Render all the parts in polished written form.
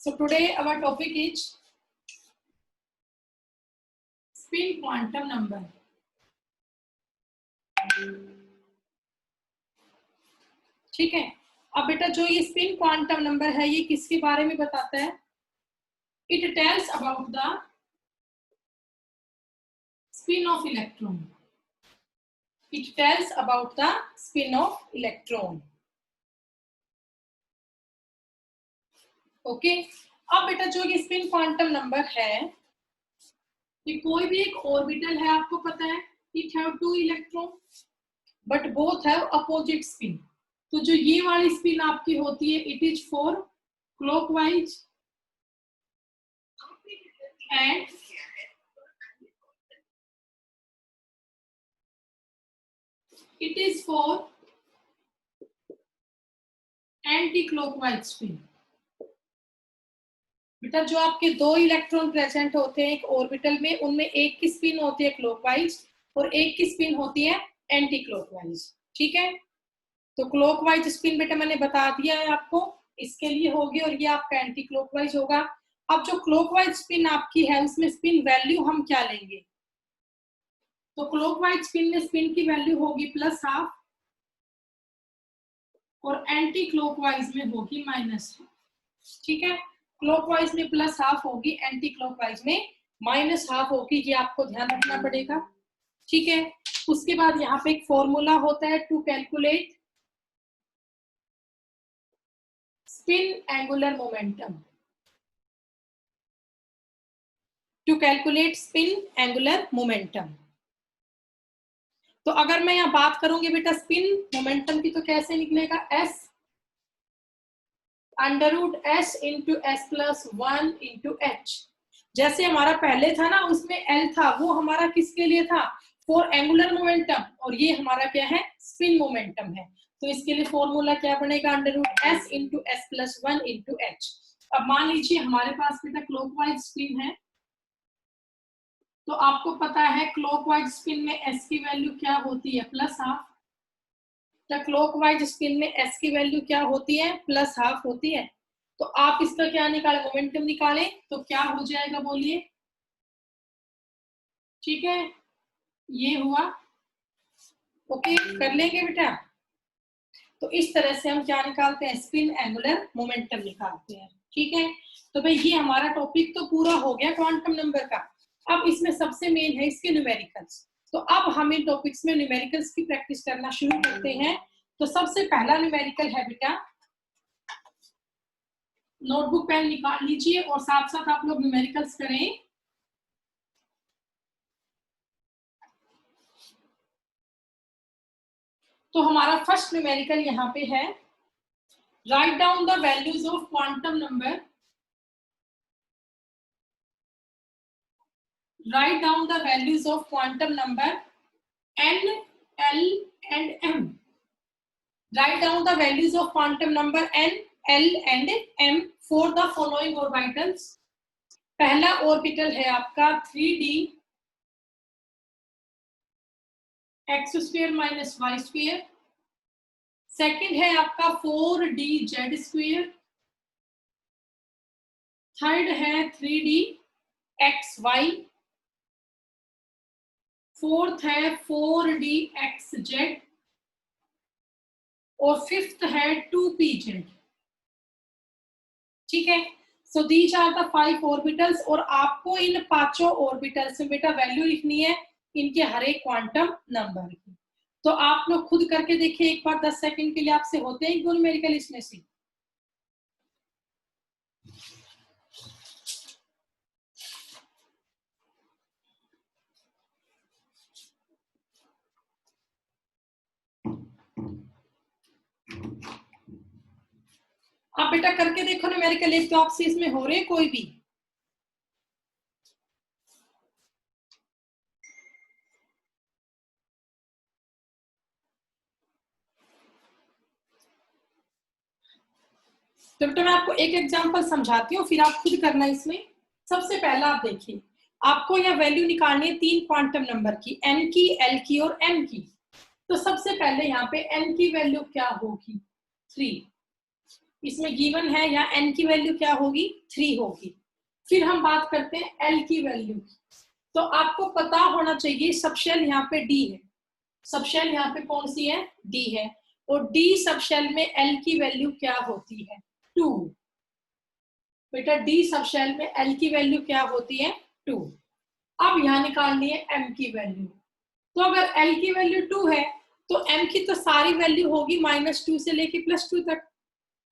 So today our topic is spin quantum number. ठीक है, अब बेटा जो ये स्पिन क्वांटम नंबर है ये किसके बारे में बताता है? It tells about the spin off electron. It tells about the spin off electron. Okay, अब बेटा जो ये स्पिन क्वांटम नंबर है ये कोई भी एक ऑर्बिटल है, आपको पता है it have two electron but both have opposite spin. तो जो ये वाली स्पिन आपकी होती है it is for clockwise and it is for anti clockwise spin. बेटा जो आपके दो इलेक्ट्रॉन प्रेजेंट होते हैं एक ऑर्बिटल में, उनमें एक की स्पिन होती है क्लॉकवाइज और एक की स्पिन होती है एंटी क्लॉकवाइज. ठीक है, तो क्लॉकवाइज स्पिन बेटा मैंने बता दिया है आपको, इसके लिए होगी और ये आपका एंटी क्लॉकवाइज होगा. अब जो क्लॉकवाइज स्पिन आपकी है उसमें स्पिन वैल्यू हम क्या लेंगे? तो क्लॉकवाइज स्पिन में स्पिन की वैल्यू होगी +½ और एंटी क्लॉकवाइज में होगी -½ ठीक है, क्लॉकवाइज में +½ होगी, एंटी क्लॉकवाइज में -½ होगी, ये आपको ध्यान रखना पड़ेगा. ठीक है, उसके बाद यहाँ पे एक फॉर्मूला होता है to calculate spin angular momentum. To calculate spin angular momentum. तो अगर मैं यहाँ बात करूंगी बेटा स्पिन मोमेंटम की तो कैसे निकलेगा? S √S × S+1 × H. जैसे हमारा पहले था ना उसमें L था, वो हमारा किसके लिए था? फॉर एंगुलर मोमेंटम, और ये हमारा क्या है? स्पिन मोमेंटम है. तो इसके लिए फॉर्मूला क्या बनेगा? √S × S+1 × H. अब मान लीजिए हमारे पास बेटा क्लॉकवाइज स्पिन है, तो आपको पता है क्लॉकवाइज स्पिन में S की वैल्यू क्या होती है? +½ तो क्लॉकवाइज स्पिन में S की वैल्यू क्या होती है? +½ होती है. तो आप इसका क्या निकालें? मोमेंटम निकालें तो क्या हो जाएगा बोलिए? ठीक है, ये हुआ. ओके, कर लेंगे बेटा. तो इस तरह से हम क्या निकालते हैं? स्पिन एंगुलर मोमेंटम निकालते हैं. ठीक है, तो भाई ये हमारा टॉपिक तो पूरा हो गया क्वांटम नंबर का. अब इसमें सबसे मेन है इसके न्यूमेरिकल्स. तो अब हम इन टॉपिक्स में न्यूमेरिकल्स की प्रैक्टिस करना शुरू करते हैं. तो सबसे पहला न्यूमेरिकल है बेटा, नोटबुक पेन निकाल लीजिए और साथ साथ आप लोग न्यूमेरिकल्स करें. तो हमारा फर्स्ट न्यूमेरिकल यहाँ पे है, write down the values of quantum number. Write down the values of quantum number n, l and m. Write down the values of quantum number n, l and m for the following orbitals. पहला orbital है आपका 3d x² - y². Second है आपका 4d z². Third है 3d xy. Fourth है 4d xz और fifth है 2pz. ठीक है, so these are the 5 orbitals और आपको इन पांचों ऑर्बिटल्स में बेटा वैल्यू लिखनी है इनके हर एक क्वांटम नंबर की. तो आप लोग खुद करके देखिए एक बार, 10 सेकंड के लिए. आपसे होते हैं न्यूमेरिकल इसमें से. आप बेटा करके देखो न्यूमेरिकल. एक तो आपसे इसमें हो रहे कोई भी? तो बेटा मैं आपको एक एग्जांपल समझाती हूँ, फिर आप खुद करना इसमें. सबसे पहला आप देखिए, आपको यह वैल्यू निकालनी है 3 क्वांटम नंबर की, n की, l की और m की. तो सबसे पहले यहाँ पे n की वैल्यू क्या होगी? 3. इसमें गिवन है, यहाँ n की वैल्यू क्या होगी 3 होगी। फिर हम बात करते हैं l की वैल्यू। तो आपको पता होना चाहिए सबशेल यहाँ पे d है, सबशेल यहाँ पे कौन सी है d है, और d सबशेल में l की वैल्यू क्या होती है 2। बेटा d सबशेल में l की वैल्यू क्या होती है 2। अब यहाँ निकालनी है m की वैल्यू। तो अगर l की वैल्यू 2 है तो m की तो सारी वैल्यू होगी -2 से लेके +2 तक,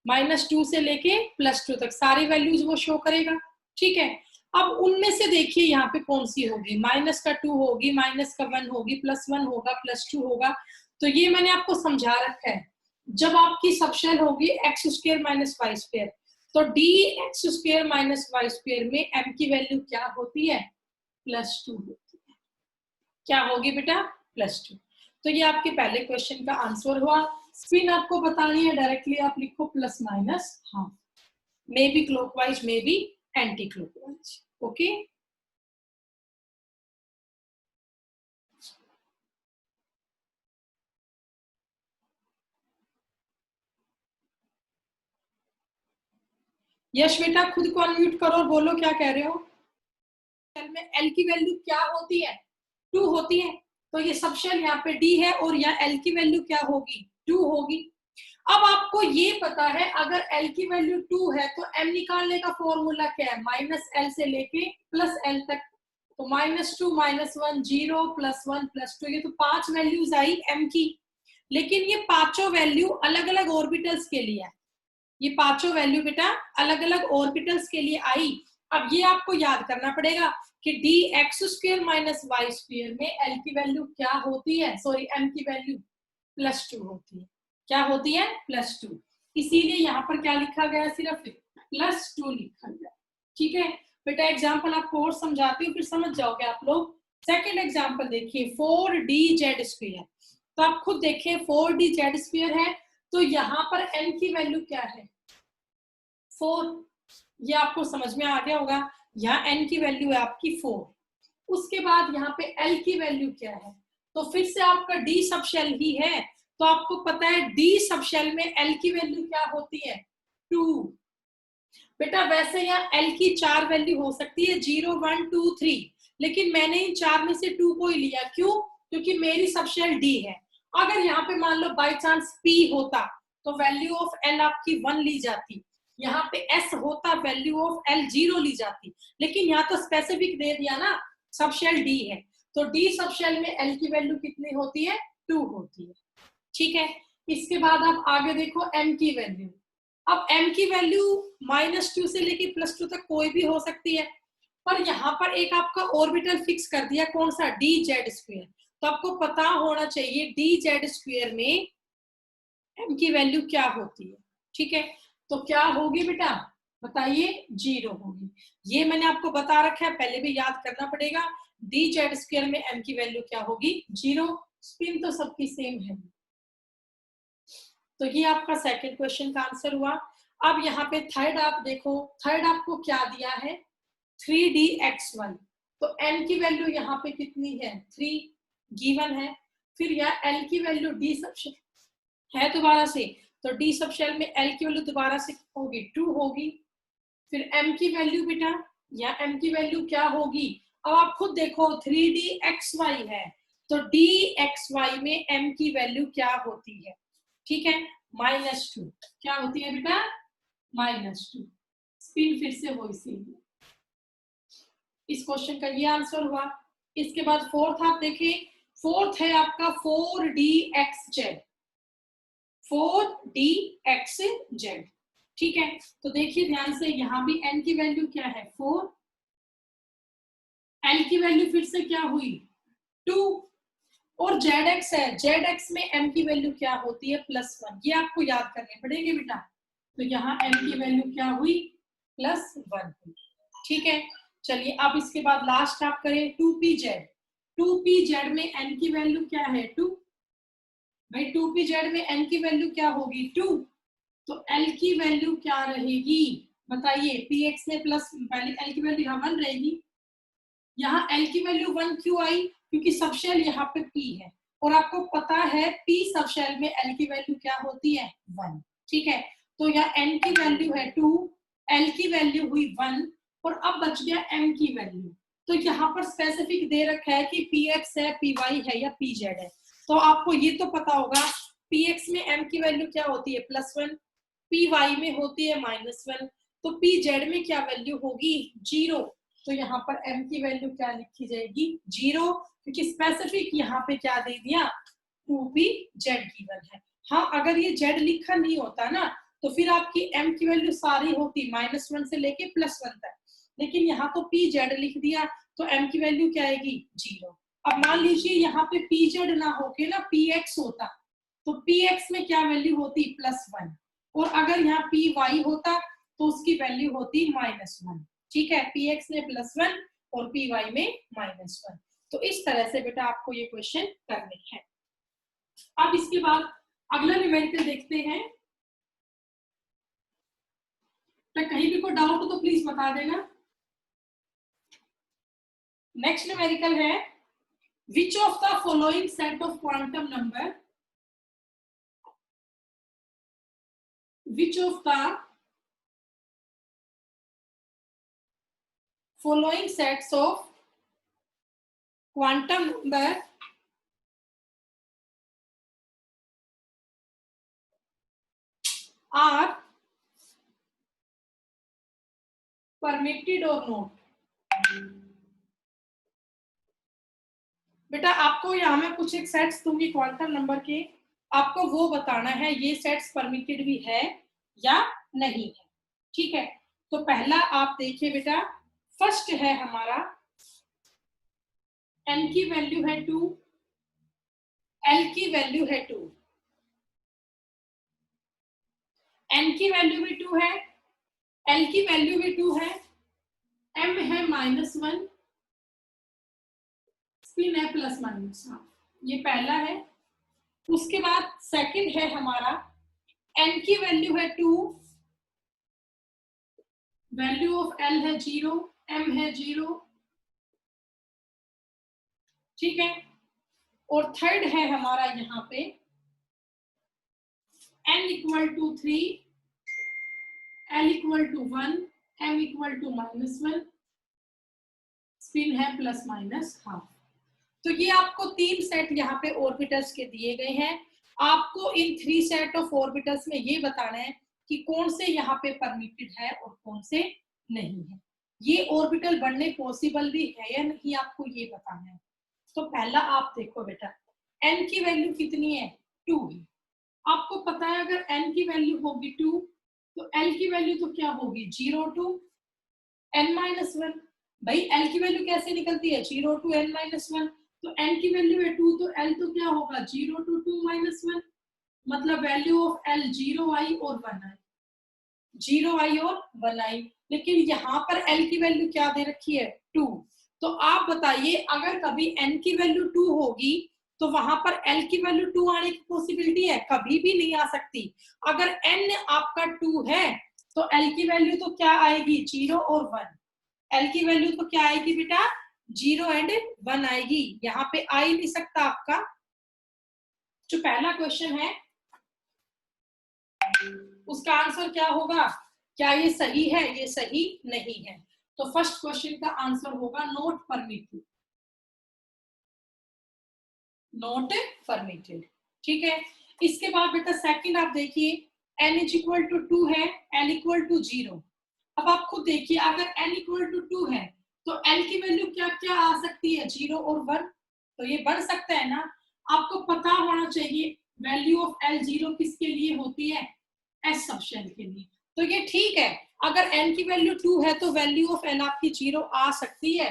-2 से लेके +2 तक सारी वैल्यूज वो शो करेगा। ठीक है, अब उनमें से देखिए यहाँ पे कौन सी होगी, -2 होगी, -1 होगी, +1 होगा, +2 होगा। तो ये मैंने आपको समझा रखा है, जब आपकी सबशेल होगी x² - y², तो dx² - y² में m की वैल्यू क्या होती है +2 होती है। क्या होगी बेटा +2। तो ये आपके पहले क्वेश्चन का आंसर हुआ। स्पिन आपको बतानी है, डायरेक्टली आप लिखो +- half, maybe clockwise maybe anti clockwise. Okay, Yash बेटा खुद को अनम्यूट करो और बोलो क्या कह रहे हो। में एल की वैल्यू क्या होती है 2 होती है, तो ये सबशेल यहाँ पे डी है और यहाँ एल की वैल्यू क्या होगी 2 होगी। अब आपको ये पता है अगर एल की वैल्यू 2 है तो एम निकालने का फॉर्मूला क्या है, -l से लेके +l तक। तो -2 -1 0 +1 +2, ये तो 5 वैल्यूज आई m की, लेकिन ये पांचों वैल्यू अलग अलग ऑर्बिटल्स के लिए है। ये पांचों वैल्यू बेटा अलग अलग ऑर्बिटल्स के लिए आई। अब ये आपको याद करना पड़ेगा कि dx² - y² में l की वैल्यू क्या होती है, सॉरी m की वैल्यू +2 होती है। क्या होती है +2, इसीलिए यहाँ पर क्या लिखा गया, सिर्फ +2 लिखा गया। ठीक है बेटा, एग्जाम्पल आपको और समझाती हूँ फिर समझ जाओगे आप लोग। सेकेंड एग्जाम्पल देखिए 4dz²। तो आप खुद देखिए 4dz² है, तो यहाँ पर n की वैल्यू क्या है 4, ये आपको समझ में आ गया होगा। यहाँ n की वैल्यू है आपकी 4। उसके बाद यहाँ पे l की वैल्यू क्या है, तो फिर से आपका d सबशेल ही है, तो आपको पता है d सबशेल में l की वैल्यू क्या होती है 2। बेटा वैसे यहाँ l की 4 वैल्यू हो सकती है 0 1 2 3, लेकिन मैंने इन 4 में से 2 को ही लिया, क्यों, क्योंकि मेरी सबशेल d है। अगर यहाँ पे मान लो बाई चांस p होता तो वैल्यू ऑफ l आपकी 1 ली जाती, यहाँ पे s होता वैल्यू ऑफ l 0 ली जाती, लेकिन यहाँ तो स्पेसिफिक दे दिया ना सबशेल d है, तो d सबशेल में l की वैल्यू कितनी होती है 2 होती है। ठीक है, इसके बाद आप आगे देखो m की वैल्यू। अब m की वैल्यू -2 से लेके +2 तक कोई भी हो सकती है, पर यहाँ पर एक आपका ऑर्बिटल फिक्स कर दिया, कौन सा dz²। तो आपको पता होना चाहिए dz² में m की वैल्यू क्या होती है। ठीक है, तो क्या होगी बेटा बताइए 0 होगी। ये मैंने आपको बता रखा है, पहले भी याद करना पड़ेगा। dz² में m की वैल्यू क्या होगी 0। स्पिन तो सबकी सेम है। तो ये आपका सेकंड क्वेश्चन का आंसर हुआ। अब यहाँ पे थर्ड आप देखो, थर्ड आपको क्या दिया है 3dx1। तो n की वैल्यू यहाँ पे कितनी है 3 गिवन है, फिर यहाँ l की वैल्यू d सबशेल है दोबारा से, तो d सबशेल में l की वैल्यू दोबारा से होगी 2 होगी। फिर m की वैल्यू बेटा, या m की वैल्यू क्या होगी, अब आप खुद देखो 3dxy है, तो dxy में m की वैल्यू क्या होती है, ठीक है -2। क्या होती है बेटा -2। स्पिन फिर से वो इसीलिए। इस क्वेश्चन का ये आंसर हुआ। इसके बाद फोर्थ आप देखें, फोर्थ है आपका 4dxz, 4dxz। ठीक है, तो देखिए ध्यान से, यहां भी n की वैल्यू क्या है 4, l की वैल्यू फिर से क्या हुई 2, और zx है, zx में m की वैल्यू क्या होती है +1। ये आपको याद करने पड़ेंगे बेटा। तो यहाँ m की वैल्यू क्या हुई +1 हुई। ठीक है, चलिए अब इसके बाद लास्ट आप करें 2pz। 2pz में n की वैल्यू क्या है 2, भाई 2pz में n की वैल्यू क्या होगी 2, तो l की वैल्यू क्या रहेगी बताइए, px में प्लस पहले l की वैल्यू यहाँ 1 रहेगी। यहाँ l की वैल्यू 1 क्यों आई, क्योंकि सबशेल यहाँ पे p है, और आपको पता है p सबशेल में l की वैल्यू क्या होती है 1। ठीक है, तो यहाँ n की वैल्यू है 2, l की वैल्यू हुई 1 और अब बच गया m की वैल्यू। तो यहाँ पर स्पेसिफिक दे रखा है कि px है, py है या pz है। तो आपको ये तो पता होगा px में m की वैल्यू क्या होती है +1, py में होती है -1, तो pz में क्या वैल्यू होगी 0। तो यहाँ पर m की वैल्यू क्या लिखी जाएगी 0, क्योंकि स्पेसिफिक यहाँ पे क्या दे दिया 2pz गिवन है। हाँ अगर ये z लिखा नहीं होता ना तो फिर आपकी m की वैल्यू सारी होती -1 से लेके +1 तक, लेकिन यहाँ तो pz लिख दिया तो m की वैल्यू क्या आएगी 0। अब मान लीजिए यहाँ पे pz ना होके ना px होता तो px में क्या वैल्यू होती +1 और अगर यहाँ py होता तो उसकी वैल्यू होती -1। ठीक है, px में +1 और py में -1। तो इस तरह से बेटा आपको ये क्वेश्चन करने हैं। अब इसके बाद अगला न्यूमेरिकल देखते हैं। तो कहीं भी कोई डाउट हो तो प्लीज बता देना। नेक्स्ट न्यूमेरिकल है which of the following set of quantum number, which of the following sets of quantum number are permitted or not। बेटा आपको यहाँ मैं कुछ एक सेट्स दूंगी क्वांटम नंबर के, आपको वो बताना है ये सेट्स परमिटेड भी है या नहीं है। ठीक है, तो पहला आप देखिए बेटा, फर्स्ट है हमारा n की वैल्यू है 2, l की वैल्यू है 2, n की वैल्यू भी 2 है, l की वैल्यू भी 2 है, m है -1, स्पिन है ±। ये पहला है। उसके बाद सेकंड है हमारा n की वैल्यू है 2, वैल्यू ऑफ l है 0, m है 0। ठीक है, और थर्ड है हमारा यहाँ पे n = 3, l = 1, m = -1, स्पिन है ±½ तो ये आपको 3 सेट यहाँ पे ऑर्बिटल्स के दिए गए हैं। आपको इन 3 सेट ऑफ ऑर्बिटल्स में ये बताना है कि कौन से यहाँ पे परमिटेड है और कौन से नहीं है। ये ऑर्बिटल बनने पॉसिबल भी है या नहीं आपको ये बताना है। तो पहला आप देखो बेटा, n की वैल्यू कितनी है 2 है। आपको पता है अगर n की वैल्यू होगी 2 तो l की वैल्यू तो क्या होगी 0 to n-1। भाई l की वैल्यू कैसे निकलती है 0 to n-1, तो n की वैल्यू है 2 तो l तो क्या होगा 0 to 2-1, मतलब वैल्यू ऑफ l 0i और 1i, 0i और 1i। लेकिन यहाँ पर l की वैल्यू क्या दे रखी है 2। तो आप बताइए अगर कभी n की वैल्यू 2 होगी तो वहां पर l की वैल्यू 2 आने की पॉसिबिलिटी है, कभी भी नहीं आ सकती। अगर n आपका 2 है तो l की वैल्यू तो क्या आएगी 0 और 1, l की वैल्यू तो क्या आएगी बेटा 0 एंड 1 आएगी, यहाँ पे आ ही नहीं सकता आपका। जो पहला क्वेश्चन है उसका आंसर क्या होगा, क्या ये सही है, ये सही नहीं है। तो फर्स्ट क्वेश्चन का आंसर होगा नॉट परमिटेड, नॉट परमिटेड। ठीक है, इसके बाद बेटा सेकंड आप देखिए n = 2 है, l = 0। अब आप खुद देखिए अगर n = 2 है तो l की वैल्यू क्या क्या आ सकती है 0 और 1, तो ये बढ़ सकता है ना। आपको पता होना चाहिए वैल्यू ऑफ l 0 किसके लिए होती है s सबशेल के लिए। तो ये ठीक है, अगर n की वैल्यू 2 है तो वैल्यू ऑफ l आपकी 0 आ सकती है।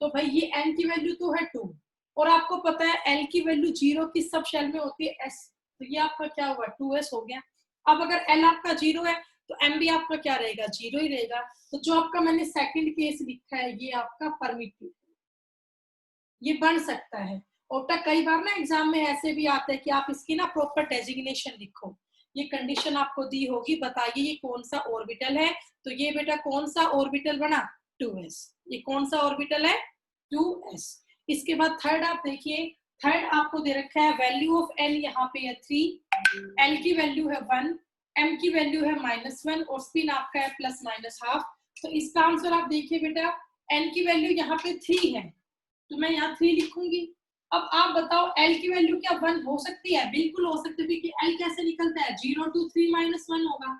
तो भाई ये n की वैल्यू तो है 2 और आपको पता है l की वैल्यू 0 किस सबशेल में होती है s, तो ये आपका क्या हुआ 2s हो गया। अब अगर l आपका 0 है तो m भी आपका क्या रहेगा 0 ही रहेगा। तो जो आपका मैंने सेकंड केस लिखा है ये आपका परमिटेड, ये बन सकता है। और कई बार ना एग्जाम में ऐसे भी आता है कि आप इसकी ना प्रॉपर डेजिग्नेशन लिखो। ये कंडीशन आपको दी होगी, बताइए ये कौन सा ऑर्बिटल है। तो ये बेटा कौन सा ऑर्बिटल बना 2s, ये कौन सा ऑर्बिटल है 2s। इसके बाद थर्ड आप देखिए, थर्ड आपको दे रखा है वैल्यू ऑफ l यहाँ पे है 3, l की वैल्यू है 1, m की वैल्यू है -1 और स्पिन आपका है ±½ तो इसका आंसर आप देखिए बेटा n की वैल्यू यहाँ पे 3 है तो मैं यहाँ 3 लिखूंगी। अब आप बताओ l की वैल्यू क्या 1 हो सकती है? बिल्कुल हो सकती है क्योंकि l कैसे निकलता है 0 to 3 - 1 होगा,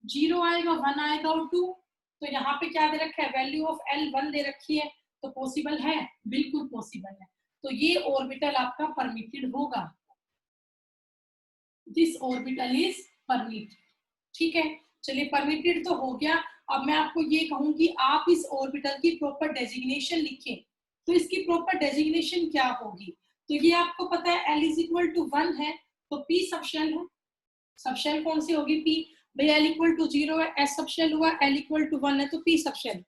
0 आएगा 1 आएगा और 2 तो यहाँ पे क्या दे रखा है वैल्यू ऑफ l 1 दे रखी है तो पॉसिबल है, बिल्कुल पॉसिबल है। तो ये ऑर्बिटल आपका परमिटेड होगा, दिस ऑर्बिटल इज परमिटेड। ठीक है, चलिए परमिटेड तो हो गया। अब मैं आपको ये कहूंगी आप इस ऑर्बिटल की प्रॉपर डेजिग्नेशन लिखें। तो इसकी प्रॉपर डेजिग्नेशन क्या होगी? तो ये आपको पता है l = 1 है तो p सबशेल है। सबशेल कौन सी होगी? p। भाई l = 0 है, s सबशेल हुआ, l = 1 है तो p सबशेल।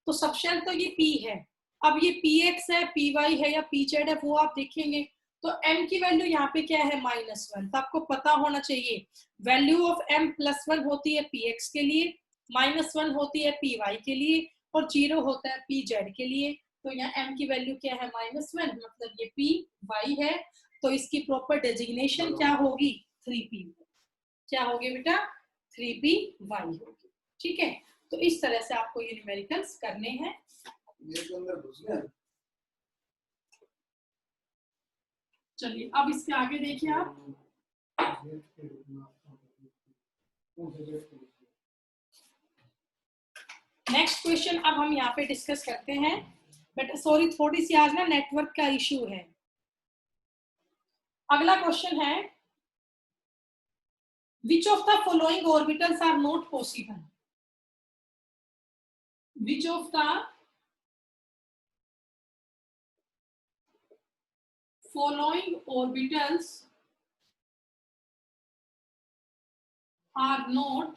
तो सबशेल तो ये p है। अब ये px है, py है या pz है वो आप देखेंगे। तो m की वैल्यू यहाँ पे क्या है -1 तो आपको पता होना चाहिए वैल्यू ऑफ m +1 होती है px के लिए, -1 होती है py के लिए और 0 होता है pz के लिए। तो यहाँ m की वैल्यू क्या है -1 मतलब ये py है तो इसकी प्रॉपर डेजिग्नेशन क्या होगी 3p। क्या होगी बेटा 3py होगी। ठीक है, तो इस तरह से आपको ये न्यूमेरिकल्स करने हैं। चलिए अब इसके आगे देखिए आप। नेक्स्ट क्वेश्चन अब हम यहाँ पे डिस्कस करते हैं बट सॉरी थोड़ी सी आज ना नेटवर्क का इश्यू है। अगला क्वेश्चन है which of the following orbitals are not possible? Which of the following orbitals are not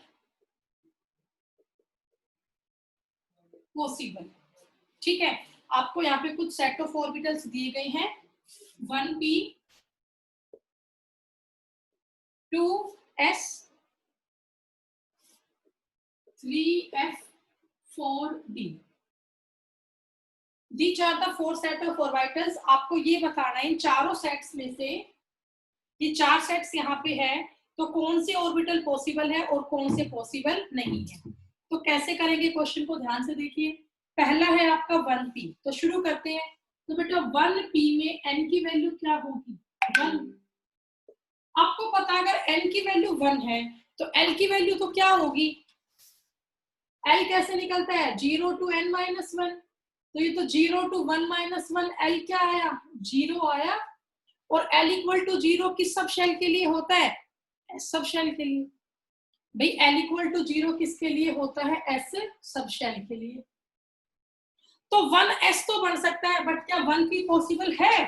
possible? ठीक है, आपको यहाँ पे कुछ सेट ऑफ ऑर्बिटल्स दिए गए हैं 1p 2s 3f 4d। These are the 4 set of orbitals। आपको ये बताना है इन चारों सेट्स में से ये 4 सेट्स यहाँ पे है तो कौन से ऑर्बिटल पॉसिबल है और कौन से पॉसिबल नहीं है। तो कैसे करेंगे क्वेश्चन को ध्यान से देखिए। पहला है आपका 1p तो शुरू करते हैं। तो बेटा 1p में n की वैल्यू क्या होगी 1। आपको पता अगर n की वैल्यू 1 है तो l की वैल्यू तो क्या होगी l कैसे निकलता है 0 to n - 1 तो ये तो 0 to 1 - 1 l क्या आया 0 आया और l = 0 किस सब शेल के लिए होता है s सब शेल के लिए। भाई l = 0 किसके लिए होता है s सब शेल के लिए। तो 1s तो बन सकता है बट क्या 1p पॉसिबल है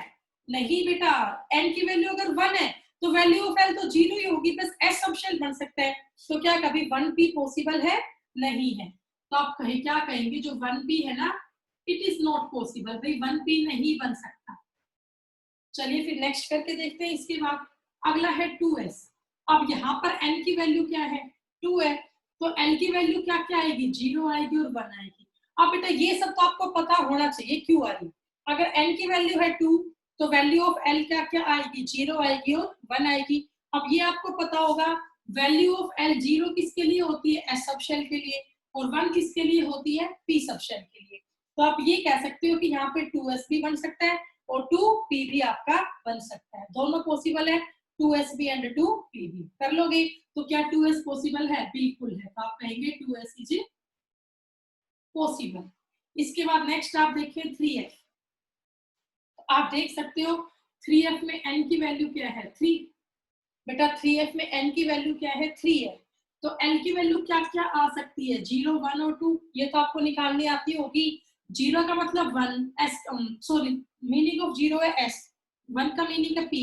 नहीं बेटा। n की वैल्यू अगर 1 है तो वैल्यू ऑफ l तो 0 ही होगी बस s सब शेल बन सकता है तो क्या कभी 1p पॉसिबल है नहीं है। तो आप कहीं क्या कहेंगे जो 1p है ना इट इज नॉट पॉसिबल, भाई 1p नहीं बन सकता। चलिए फिर नेक्स्ट करके देखते हैं। इसके बाद अगला है 2s। अब यहाँ पर n की वैल्यू क्या है 2 है तो l की वैल्यू क्या क्या आएगी 0 आएगी और 1 आएगी। अब बेटा ये सब तो आपको पता होना चाहिए क्यों आई। अगर n की वैल्यू है 2 तो वैल्यू ऑफ l क्या क्या आएगी 0 आएगी और 1 आएगी। अब ये आपको पता होगा वैल्यू ऑफ l 0 किसके लिए होती है s सब शेल के लिए और 1 किसके लिए होती है p सब शेल के लिए। तो आप ये कह सकते हो कि यहाँ पे 2s भी बन सकता है और 2p भी आपका बन सकता है, दोनों पॉसिबल है 2sb एंड 2p भी। कर लोगे तो क्या 2s पॉसिबल है बिल्कुल है तो आप कहेंगे 2s इज पॉसिबल। इसके बाद नेक्स्ट आप देखिए 3f। आप देख सकते हो 3f में n की वैल्यू क्या है 3। बेटा 3f में n की वैल्यू क्या है 3 है तो n की वैल्यू क्या क्या आ सकती है 0 1 और 2 ये तो आपको निकालनी आती होगी। 0 का मतलब 1 s सॉरी मीनिंग ऑफ 0 है s, 1 का मीनिंग है p,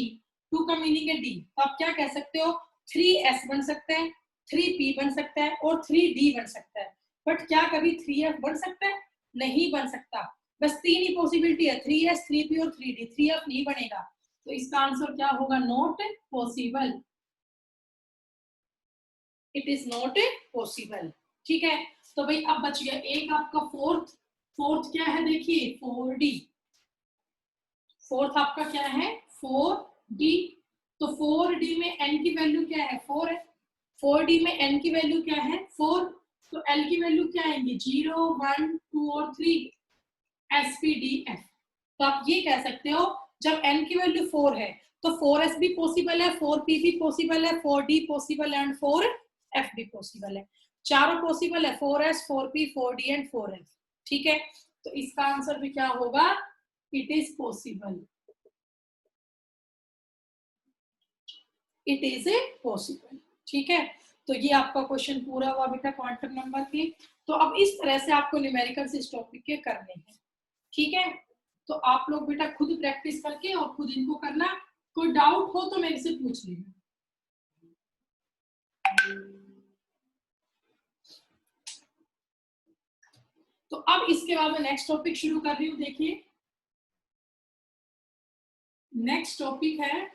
2 का मीनिंग है d। तो आप क्या कह सकते हो 3s बन सकता है 3p बन सकता है और 3d बन सकता है। बट क्या कभी 3f बन सकता है नहीं बन सकता। बस 3 ही पॉसिबिलिटी है 3s 3p और 3d, 3f नहीं बनेगा। तो इसका आंसर क्या होगा not possible, it is not possible. ठीक है तो भाई अब बच गया एक आपका फोर्थ क्या है देखिए 4d। फोर्थ आपका क्या है 4d तो 4d में n की वैल्यू क्या है 4 है 4d में n की वैल्यू क्या है 4, तो l की वैल्यू क्या आएंगी 0 1 2 और 3 SPDF। तो आप ये कह सकते हो जब n की वैल्यू 4 है तो 4s भी पॉसिबल है, 4p भी पॉसिबल है, 4d पॉसिबल है एंड 4f भी पॉसिबल है। चारों पॉसिबल है 4s 4p 4d and 4f। ठीक है, तो इसका आंसर भी क्या होगा it is possible, it is a possible. ठीक है, तो ये आपका क्वेश्चन पूरा हुआ बेटा क्वांटम नंबर की। तो अब इस तरह से आपको न्यूमेरिकल्स इस टॉपिक के करने हैं। ठीक है, तो आप लोग बेटा खुद प्रैक्टिस करके और खुद इनको करना, कोई डाउट हो तो मेरे से पूछ लेना। तो अब इसके बाद मैं नेक्स्ट टॉपिक शुरू कर रही हूँ। देखिए नेक्स्ट टॉपिक है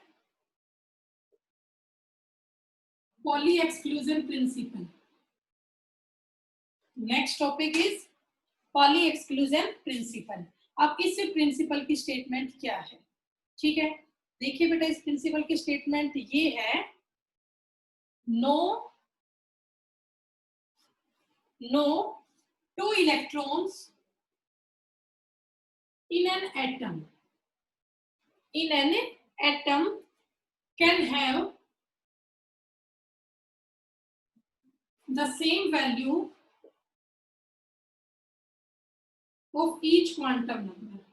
poly exclusion principle. Next topic is poly exclusion principle. अब इस प्रिंसिपल की स्टेटमेंट क्या है? ठीक है, देखिए बेटा इस प्रिंसिपल की स्टेटमेंट ये है, no two electrons in an atom can have the same value of each quantum number.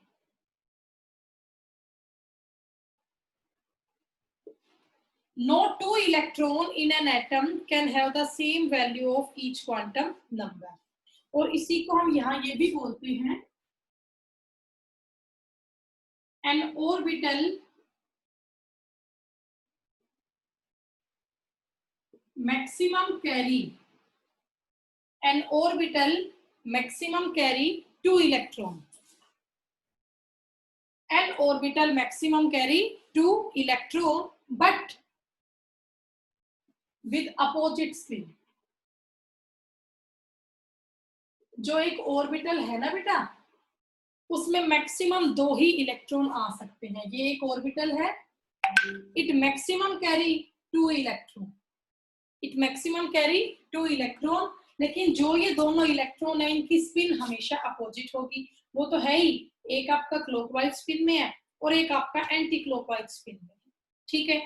No two electron in an atom can have the same value of each quantum number. और इसी को हम यहाँ ये भी बोलते हैं an orbital maximum carry, an orbital maximum carry 2 electron, an orbital maximum carry 2 electron but with opposite spin। जो एक ऑर्बिटल है ना बेटा उसमें मैक्सिमम 2 ही इलेक्ट्रॉन आ सकते हैं। ये एक ऑर्बिटल है, it maximum carry 2 electron, it maximum carry 2 electron, लेकिन जो ये दोनों इलेक्ट्रॉन है इनकी स्पिन हमेशा अपोजिट होगी। वो तो है ही, एक आपका क्लॉकवाइज स्पिन में है और एक आपका एंटी क्लॉकवाइज स्पिन में है। ठीक है,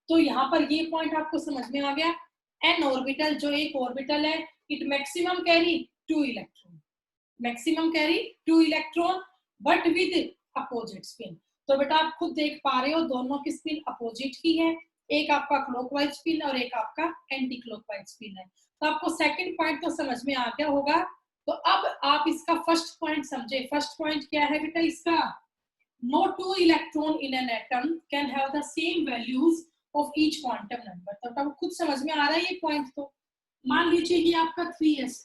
तो यहाँ पर ये पॉइंट आपको समझ में आ गया। एन ऑर्बिटल जो एक ऑर्बिटल है it maximum carry 2 electron, maximum carry 2 electron but with opposite spin. तो बेटा आप खुद देख पा रहे हो दोनों की स्पिन अपोजिट ही है, एक आपका क्लॉकवाइज स्पिन और एक आपका एंटी क्लॉकवाइज स्पिन है। तो आपको सेकंड पॉइंट तो समझ में आ गया होगा। तो अब आप इसका फर्स्ट पॉइंट समझे। फर्स्ट पॉइंट क्या है बेटा इसका, no two electron in an atom can have the same values of each quantum number. तो आपको खुद समझ में आ रहा है ये पॉइंट। तो मान लीजिए ये आपका 3s,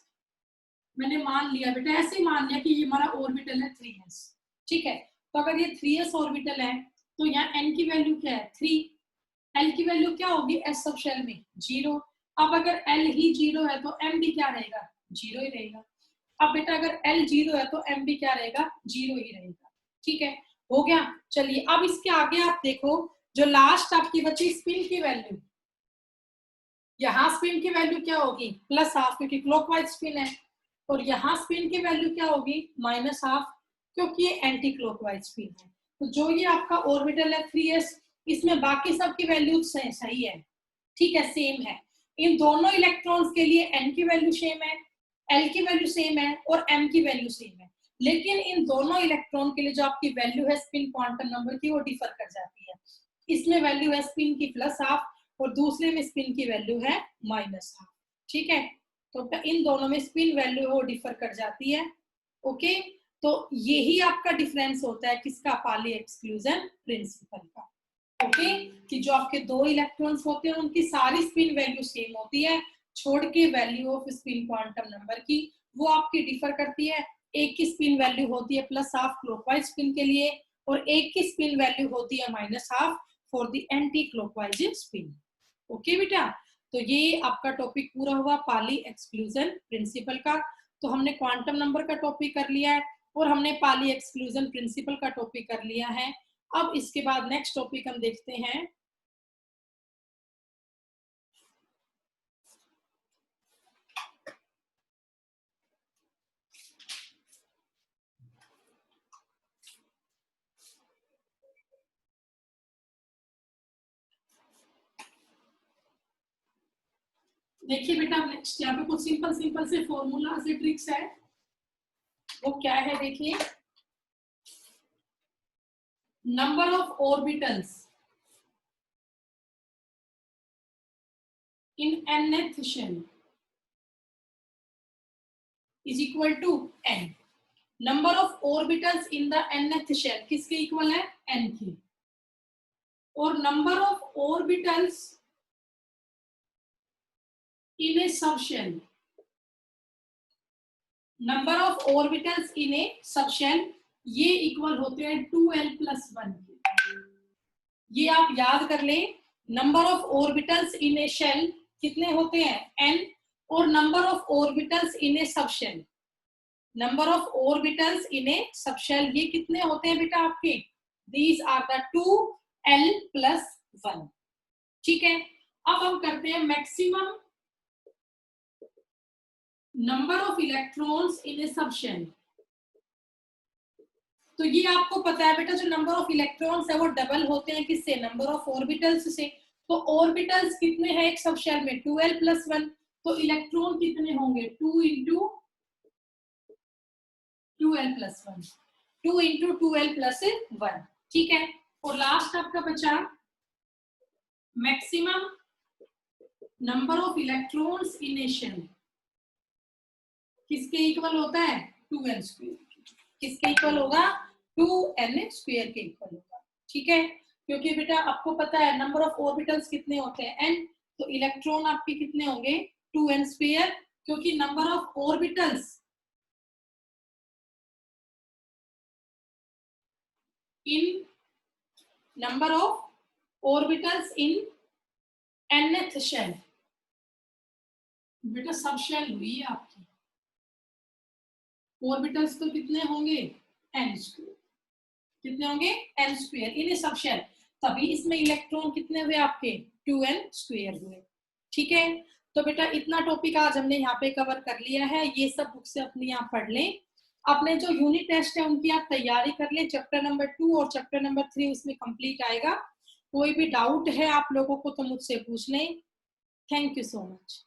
मैंने मान लिया बेटा ऐसे मान लिया कि ये हमारा ऑर्बिटल है 3s। ठीक है, तो अगर ये 3s ऑर्बिटल है तो यहाँ n की वैल्यू क्या है 3, l की वैल्यू क्या होगी s सब शेल में 0। अब अगर l ही 0 है तो m भी क्या रहेगा 0 ही रहेगा। अब बेटा अगर l 0 है तो m भी क्या रहेगा 0 ही रहेगा। ठीक है, हो गया। चलिए अब इसके आगे आप देखो जो लास्ट आपकी बची स्पिन की वैल्यू, यहाँ स्पिन की वैल्यू क्या होगी +12 क्योंकि क्लॉकवाइज स्पिन है, और यहाँ स्पिन की वैल्यू क्या होगी -12 क्योंकि ये एंटी क्लॉकवाइज स्पिन है। तो जो ये आपका ऑर्बिटल है 3s इसमें बाकी सब की वैल्यू सही है। ठीक है, सेम है। इन दोनों इलेक्ट्रॉन्स के लिए n की वैल्यू सेम है, l की वैल्यू सेम है और m की वैल्यू सेम है, लेकिन इन दोनों इलेक्ट्रॉन के लिए जो आपकी वैल्यू है स्पिन क्वांटम नंबर की वो डिफर कर जाती है। इसमें वैल्यू है स्पिन की +12 और दूसरे में स्पिन की वैल्यू है -12। ठीक है, तो इन दोनों में स्पिन वैल्यू वो डिफर कर जाती है। ओके, तो यही आपका डिफरेंस होता है किसका पॉली एक्सक्लूजन प्रिंसिपल का। ओके, कि जो आपके 2 इलेक्ट्रॉन्स होते हैं उनकी सारी स्पिन वैल्यू सेम होती है, छोड़ के value off spin quantum number की वो आपकी डिफर करती है। एक की स्पिन वैल्यू होती है +12 क्लॉकवाइज स्पिन के लिए और एक की स्पिन वैल्यू होती है -12 for the anti clockwise spin. Okay बेटा, तो ये आपका टॉपिक पूरा हुआ पॉली एक्सक्लूजन प्रिंसिपल का। तो हमने क्वांटम नंबर का टॉपिक कर लिया है और हमने पॉली एक्सक्लूजन प्रिंसिपल का टॉपिक कर लिया है। अब इसके बाद नेक्स्ट टॉपिक हम देखते हैं देखिए बेटा नेक्स्ट यहाँ पे कुछ सिंपल सिंपल से फॉर्मूला से ट्रिक्स है, वो क्या है देखिए। Number of orbitals in nth shell is equal to n. Number of orbitals in the nth shell किसके इक्वल है, n के। और number of orbitals in a subshell, number of orbitals in a subshell ये equal होते हैं 2l plus 1 के। ये आप याद कर लें, number of orbitals in a shell कितने होते हैं, n, और number of orbitals in a subshell, number of orbitals in a subshell ये कितने होते हैं बेटा आपके, these are the 2l plus 1। ठीक है, अब हम करते हैं maximum number of electrons in a subshell. तो ये आपको पता है बेटा, जो नंबर ऑफ इलेक्ट्रॉन्स है वो डबल होते हैं किससे, नंबर ऑफ ऑर्बिटल्स से। तो ऑर्बिटल्स कितने हैं एक सबशेल में, 2l plus 1। तो इलेक्ट्रॉन कितने होंगे, 2 into 2l plus 1, 2 into 2l plus 1। ठीक है, और लास्ट आपका बचा maximum number of electrons in a shell किसके इक्वल होता है, 2n स्क्वायर। किसके इक्वल होगा, 2n स्क्वायर के इक्वल होगा। ठीक है, क्योंकि बेटा आपको पता है नंबर ऑफ ऑर्बिटल्स कितने होते हैं, n, तो इलेक्ट्रॉन आपके कितने होंगे, 2n स्क्वायर, क्योंकि number of orbitals in number of orbitals in nth shell, बेटा सब शेल हुई है आपकी, ऑर्बिटल्स तो कितने होंगे, n स्क्वायर। कितने होंगे, n स्क्वायर इन ए सब शेल, तभी इसमें इलेक्ट्रॉन कितने हुए आपके, 2n स्क्वायर हुए। ठीक है, तो बेटा इतना टॉपिक आज हमने यहाँ पे कवर कर लिया है, ये सब बुक से अपनी आप पढ़ लें। अपने जो यूनिट टेस्ट है उनकी आप तैयारी कर लें, चैप्टर नंबर 2 और चैप्टर नंबर 3 उसमें कंप्लीट आएगा। कोई भी डाउट है आप लोगों को तो मुझसे पूछ लें। Thank you so much.